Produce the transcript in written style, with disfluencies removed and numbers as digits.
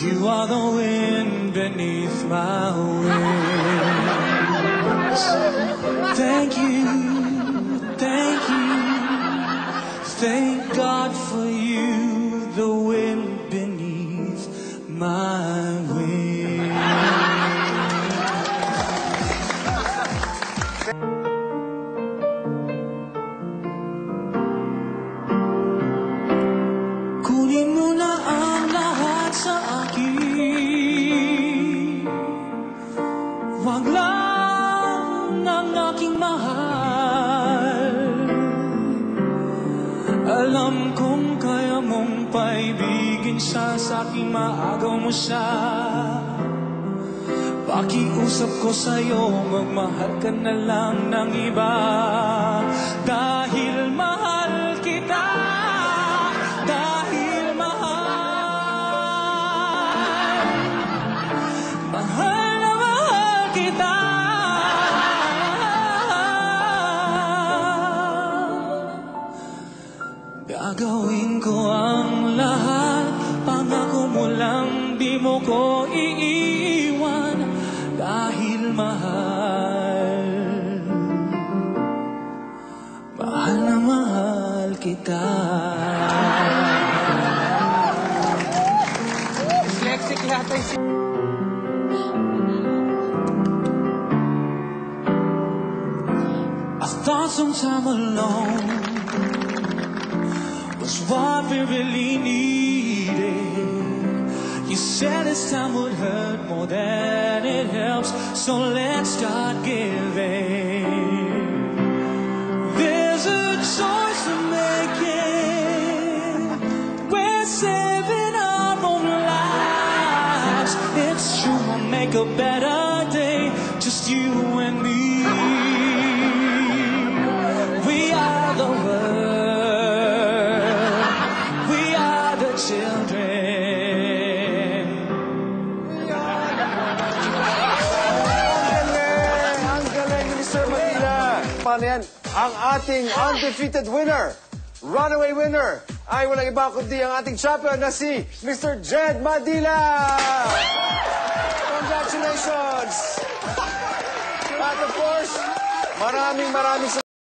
You are the wind beneath my wings. Thank you, thank you. Thank God for you, the wind beneath my wings. Kunin mo na ang lahat sa akin. Wag lang ang aking mahal. Alam kong kaya mong paibigin siya, sa aking maagaw mo siya. Pakiusap ko sa'yo, magmahal ka na lang ng iba. Dahil mahal kita, dahil mahal na mahal kita. Gagawin ko ang lahat, pangako mo lang di mo ko iiwan. Dahil mahal, mahal na mahal kita. Dyslexic lahat ay I thought some time alone was what we really needed. You said this time would hurt more than it helps, so let's start giving. There's a choice to make it. We're saving our own lives. It's true, we'll make a better day, just you and me. We are the world, we are the children. Ang galing ni Sir Manila. Paano yan? Ang ating undefeated winner, runaway winner, ay walang iba kundi ang ating champion na si Mr. Jed Madila. Congratulations! At of course, maraming